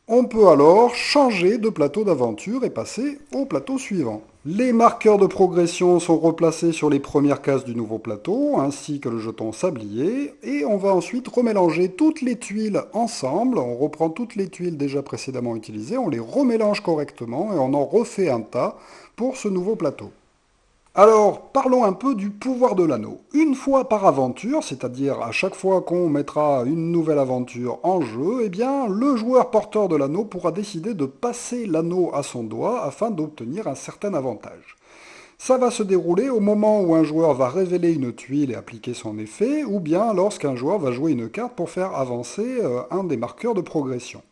On peut alors changer de plateau d'aventure et passer au plateau suivant. Les marqueurs de progression sont replacés sur les premières cases du nouveau plateau, ainsi que le jeton sablier, et on va ensuite remélanger toutes les tuiles ensemble. On reprend toutes les tuiles déjà précédemment utilisées, on les remélange correctement et on en refait un tas pour ce nouveau plateau. Alors, parlons un peu du pouvoir de l'anneau. Une fois par aventure, c'est-à-dire à chaque fois qu'on mettra une nouvelle aventure en jeu, eh bien, le joueur porteur de l'anneau pourra décider de passer l'anneau à son doigt afin d'obtenir un certain avantage. Ça va se dérouler au moment où un joueur va révéler une tuile et appliquer son effet, ou bien lorsqu'un joueur va jouer une carte pour faire avancer un des marqueurs de progression.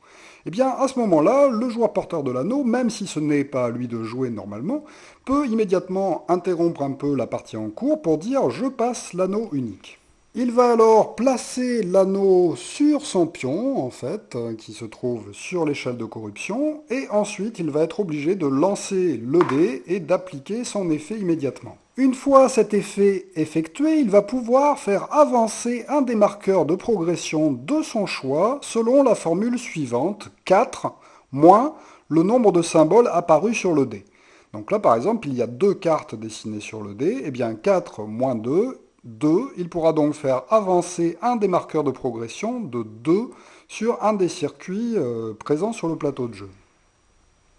Eh bien, à ce moment-là, le joueur porteur de l'anneau, même si ce n'est pas à lui de jouer normalement, peut immédiatement interrompre un peu la partie en cours pour dire «je passe l'anneau unique». Il va alors placer l'anneau sur son pion, en fait, qui se trouve sur l'échelle de corruption, et ensuite il va être obligé de lancer le dé et d'appliquer son effet immédiatement. Une fois cet effet effectué, il va pouvoir faire avancer un des marqueurs de progression de son choix selon la formule suivante, 4 moins le nombre de symboles apparus sur le dé. Donc là, par exemple, il y a deux cartes dessinées sur le dé, et bien 4 moins 2, 2. Il pourra donc faire avancer un des marqueurs de progression de 2 sur un des circuits présents sur le plateau de jeu.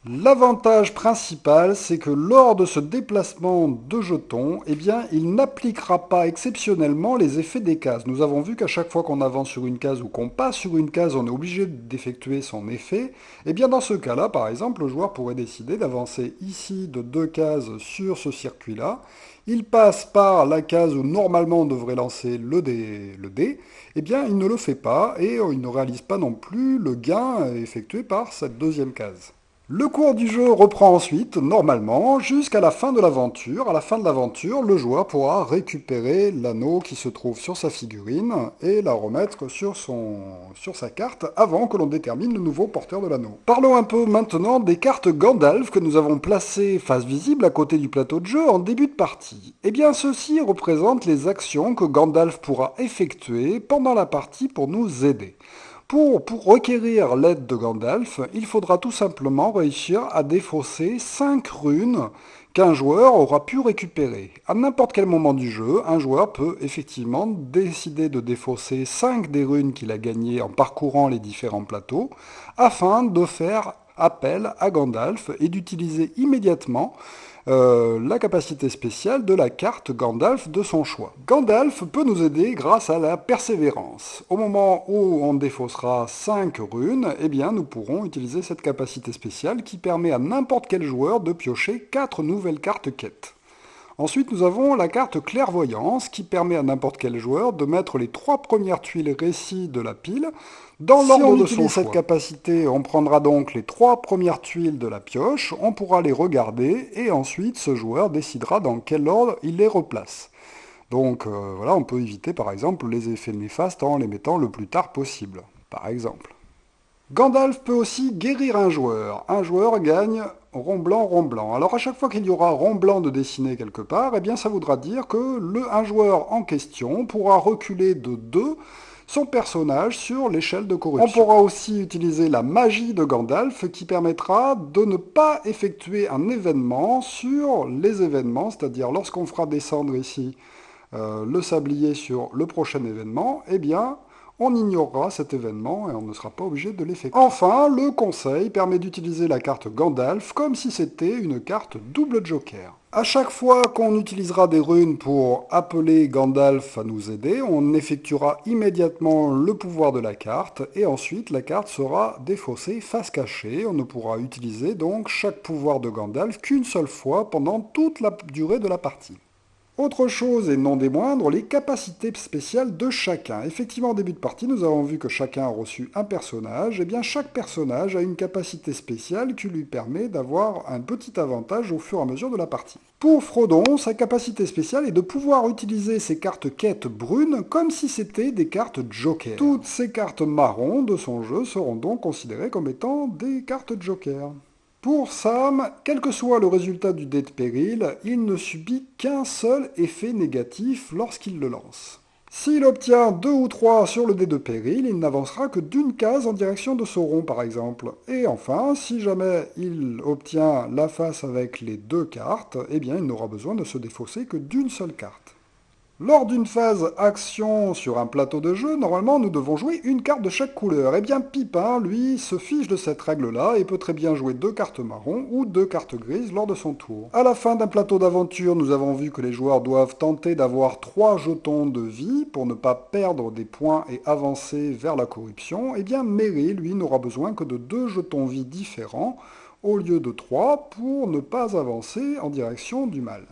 L'avantage principal, c'est que lors de ce déplacement de jetons, eh bien, il n'appliquera pas exceptionnellement les effets des cases. Nous avons vu qu'à chaque fois qu'on avance sur une case ou qu'on passe sur une case, on est obligé d'effectuer son effet. Eh bien, dans ce cas-là, par exemple, le joueur pourrait décider d'avancer ici de deux cases sur ce circuit-là. Il passe par la case où normalement on devrait lancer le dé. Eh bien, il ne le fait pas et il ne réalise pas non plus le gain effectué par cette deuxième case. Le cours du jeu reprend ensuite, normalement, jusqu'à la fin de l'aventure. À la fin de l'aventure, le joueur pourra récupérer l'anneau qui se trouve sur sa figurine et la remettre sur sa carte avant que l'on détermine le nouveau porteur de l'anneau. Parlons un peu maintenant des cartes Gandalf que nous avons placées face visible à côté du plateau de jeu en début de partie. Eh bien, ceci représente les actions que Gandalf pourra effectuer pendant la partie pour nous aider. Pour requérir l'aide de Gandalf, il faudra tout simplement réussir à défausser 5 runes qu'un joueur aura pu récupérer. À n'importe quel moment du jeu, un joueur peut effectivement décider de défausser 5 des runes qu'il a gagnées en parcourant les différents plateaux, afin de faire appel à Gandalf et d'utiliser immédiatement la capacité spéciale de la carte Gandalf de son choix. Gandalf peut nous aider grâce à la persévérance. Au moment où on défaussera 5 runes, eh bien nous pourrons utiliser cette capacité spéciale qui permet à n'importe quel joueur de piocher 4 nouvelles cartes quêtes. Ensuite, nous avons la carte Clairvoyance qui permet à n'importe quel joueur de mettre les 3 premières tuiles récits de la pile dans l'ordre de son choix. Si on utilise cette capacité, on prendra donc les 3 premières tuiles de la pioche, on pourra les regarder et ensuite ce joueur décidera dans quel ordre il les replace. Donc voilà, on peut éviter par exemple les effets néfastes en les mettant le plus tard possible, par exemple. Gandalf peut aussi guérir un joueur. Un joueur gagne rond blanc, rond blanc. Alors à chaque fois qu'il y aura rond blanc de dessiné quelque part, eh bien ça voudra dire que un joueur en question pourra reculer de 2 son personnage sur l'échelle de corruption. On pourra aussi utiliser la magie de Gandalf qui permettra de ne pas effectuer un événement sur les événements, c'est-à-dire lorsqu'on fera descendre ici le sablier sur le prochain événement, eh bien on ignorera cet événement et on ne sera pas obligé de l'effectuer. Enfin, le conseil permet d'utiliser la carte Gandalf comme si c'était une carte double joker. À chaque fois qu'on utilisera des runes pour appeler Gandalf à nous aider, on effectuera immédiatement le pouvoir de la carte et ensuite la carte sera défaussée face cachée. On ne pourra utiliser donc chaque pouvoir de Gandalf qu'une seule fois pendant toute la durée de la partie. Autre chose, et non des moindres, les capacités spéciales de chacun. Effectivement, en début de partie, nous avons vu que chacun a reçu un personnage. Et bien, chaque personnage a une capacité spéciale qui lui permet d'avoir un petit avantage au fur et à mesure de la partie. Pour Frodon, sa capacité spéciale est de pouvoir utiliser ses cartes quêtes brunes comme si c'était des cartes joker. Toutes ces cartes marron de son jeu seront donc considérées comme étant des cartes joker. Pour Sam, quel que soit le résultat du dé de péril, il ne subit qu'un seul effet négatif lorsqu'il le lance. S'il obtient 2 ou 3 sur le dé de péril, il n'avancera que d'une case en direction de Sauron par exemple. Et enfin, si jamais il obtient la face avec les deux cartes, eh bien il n'aura besoin de se défausser que d'une seule carte. Lors d'une phase action sur un plateau de jeu, normalement nous devons jouer une carte de chaque couleur. Eh bien Pipin, lui, se fiche de cette règle-là et peut très bien jouer 2 cartes marron ou 2 cartes grises lors de son tour. À la fin d'un plateau d'aventure, nous avons vu que les joueurs doivent tenter d'avoir 3 jetons de vie pour ne pas perdre des points et avancer vers la corruption. Eh bien Merry, lui, n'aura besoin que de 2 jetons vie différents au lieu de 3 pour ne pas avancer en direction du mal.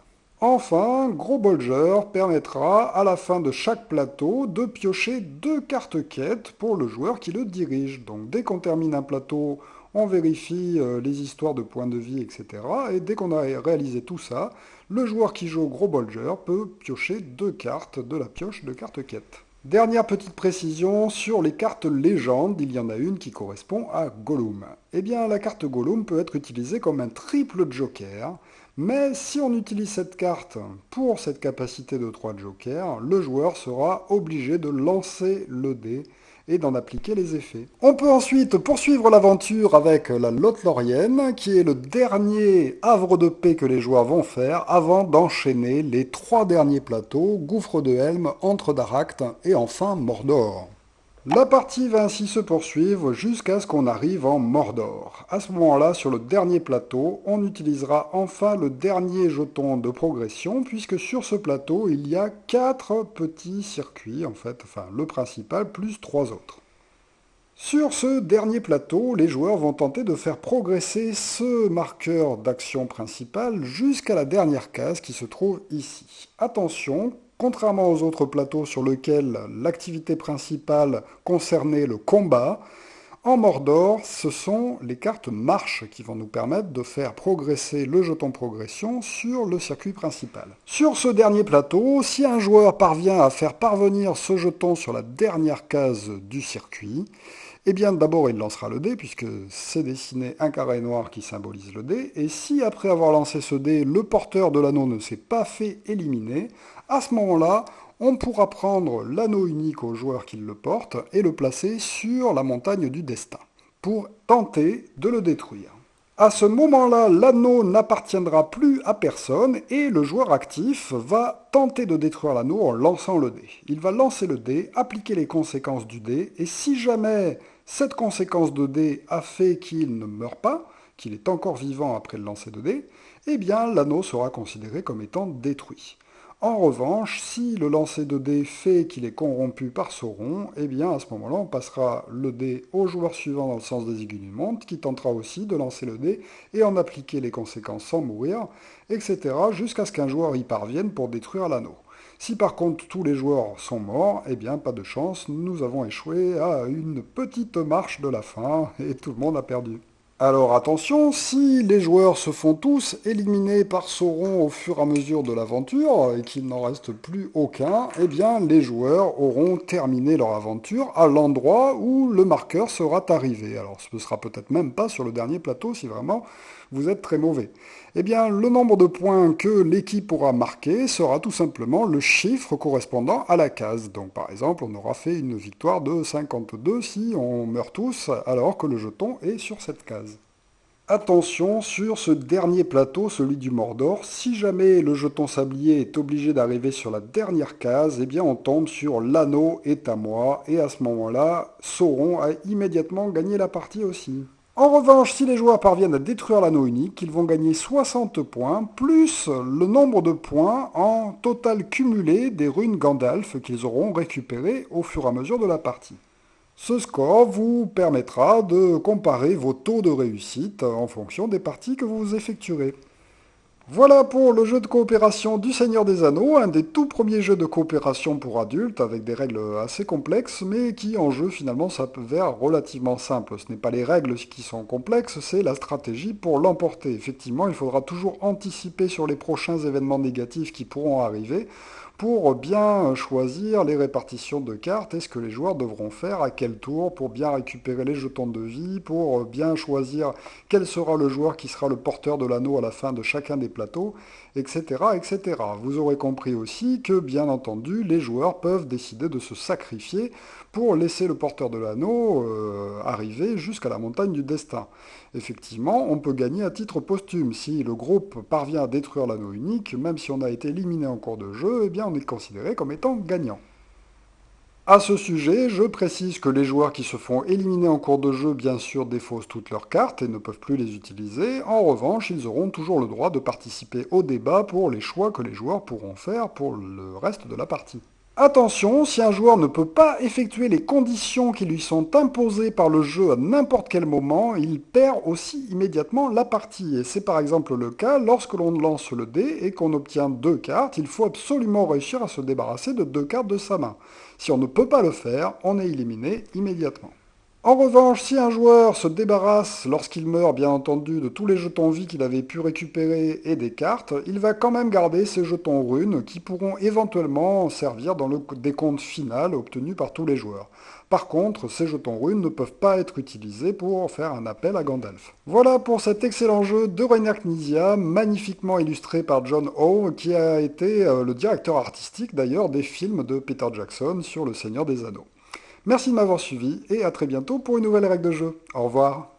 Enfin, Gros Bolger permettra à la fin de chaque plateau de piocher 2 cartes quêtes pour le joueur qui le dirige. Donc dès qu'on termine un plateau, on vérifie les histoires de points de vie, etc. Et dès qu'on a réalisé tout ça, le joueur qui joue au Gros Bolger peut piocher 2 cartes de la pioche de cartes quêtes. Dernière petite précision sur les cartes légendes, il y en a une qui correspond à Gollum. Eh bien, la carte Gollum peut être utilisée comme un triple joker, mais si on utilise cette carte pour cette capacité de 3 jokers, le joueur sera obligé de lancer le dé et d'en appliquer les effets. On peut ensuite poursuivre l'aventure avec la Lothlorienne, qui est le dernier havre de paix que les joueurs vont faire avant d'enchaîner les 3 derniers plateaux, Gouffre de Helm, Antre d'Aracte et enfin Mordor. La partie va ainsi se poursuivre jusqu'à ce qu'on arrive en Mordor. À ce moment-là, sur le dernier plateau, on utilisera enfin le dernier jeton de progression, puisque sur ce plateau, il y a 4 petits circuits, en fait, enfin le principal, plus 3 autres. Sur ce dernier plateau, les joueurs vont tenter de faire progresser ce marqueur d'action principale jusqu'à la dernière case qui se trouve ici. Attention, contrairement aux autres plateaux sur lesquels l'activité principale concernait le combat, en Mordor, ce sont les cartes marche qui vont nous permettre de faire progresser le jeton progression sur le circuit principal. Sur ce dernier plateau, si un joueur parvient à faire parvenir ce jeton sur la dernière case du circuit, eh bien d'abord il lancera le dé, puisque c'est dessiné un carré noir qui symbolise le dé, et si après avoir lancé ce dé, le porteur de l'anneau ne s'est pas fait éliminer, à ce moment-là, on pourra prendre l'anneau unique au joueur qui le porte et le placer sur la montagne du destin, pour tenter de le détruire. À ce moment-là, l'anneau n'appartiendra plus à personne et le joueur actif va tenter de détruire l'anneau en lançant le dé. Il va lancer le dé, appliquer les conséquences du dé, et si jamais cette conséquence de dé a fait qu'il ne meurt pas, qu'il est encore vivant après le lancer de dé, eh bien l'anneau sera considéré comme étant détruit. En revanche, si le lancer de dés fait qu'il est corrompu par Sauron, eh bien à ce moment-là, on passera le dé au joueur suivant dans le sens des aiguilles d'une montre, qui tentera aussi de lancer le dé et en appliquer les conséquences sans mourir, etc., jusqu'à ce qu'un joueur y parvienne pour détruire l'anneau. Si par contre tous les joueurs sont morts, eh bien pas de chance, nous avons échoué à une petite marche de la fin et tout le monde a perdu. Alors attention, si les joueurs se font tous éliminer par Sauron au fur et à mesure de l'aventure, et qu'il n'en reste plus aucun, eh bien les joueurs auront terminé leur aventure à l'endroit où le marqueur sera arrivé. Alors ce ne sera peut-être même pas sur le dernier plateau si vraiment vous êtes très mauvais. Eh bien le nombre de points que l'équipe aura marqué sera tout simplement le chiffre correspondant à la case. Donc par exemple, on aura fait une victoire de 52 si on meurt tous alors que le jeton est sur cette case. Attention, sur ce dernier plateau, celui du Mordor, si jamais le jeton sablier est obligé d'arriver sur la dernière case, eh bien on tombe sur l'anneau est à moi, et à ce moment-là, Sauron a immédiatement gagné la partie aussi. En revanche, si les joueurs parviennent à détruire l'anneau unique, ils vont gagner 60 points, plus le nombre de points en total cumulé des runes Gandalf qu'ils auront récupérées au fur et à mesure de la partie. Ce score vous permettra de comparer vos taux de réussite en fonction des parties que vous effectuerez. Voilà pour le jeu de coopération du Seigneur des Anneaux, un des tout premiers jeux de coopération pour adultes, avec des règles assez complexes, mais qui en jeu finalement s'avère relativement simple. Ce n'est pas les règles qui sont complexes, c'est la stratégie pour l'emporter. Effectivement, il faudra toujours anticiper sur les prochains événements négatifs qui pourront arriver, pour bien choisir les répartitions de cartes et ce que les joueurs devront faire à quel tour pour bien récupérer les jetons de vie, pour bien choisir quel sera le joueur qui sera le porteur de l'anneau à la fin de chacun des plateaux, etc., etc. Vous aurez compris aussi que, bien entendu, les joueurs peuvent décider de se sacrifier pour laisser le porteur de l'anneau arriver jusqu'à la montagne du destin. Effectivement, on peut gagner à titre posthume. Si le groupe parvient à détruire l'anneau unique, même si on a été éliminé en cours de jeu, eh bien on est considéré comme étant gagnant. À ce sujet, je précise que les joueurs qui se font éliminer en cours de jeu, bien sûr, défaussent toutes leurs cartes et ne peuvent plus les utiliser. En revanche, ils auront toujours le droit de participer au débat pour les choix que les joueurs pourront faire pour le reste de la partie. Attention, si un joueur ne peut pas effectuer les conditions qui lui sont imposées par le jeu à n'importe quel moment, il perd aussi immédiatement la partie. Et c'est par exemple le cas lorsque l'on lance le dé et qu'on obtient 2 cartes, il faut absolument réussir à se débarrasser de 2 cartes de sa main. Si on ne peut pas le faire, on est éliminé immédiatement. En revanche, si un joueur se débarrasse, lorsqu'il meurt bien entendu, de tous les jetons vie qu'il avait pu récupérer et des cartes, il va quand même garder ses jetons runes qui pourront éventuellement servir dans le décompte final obtenu par tous les joueurs. Par contre, ces jetons runes ne peuvent pas être utilisés pour faire un appel à Gandalf. Voilà pour cet excellent jeu de Rainer Knizia, magnifiquement illustré par John Howe, qui a été le directeur artistique d'ailleurs des films de Peter Jackson sur Le Seigneur des Anneaux. Merci de m'avoir suivi et à très bientôt pour une nouvelle règle de jeu. Au revoir.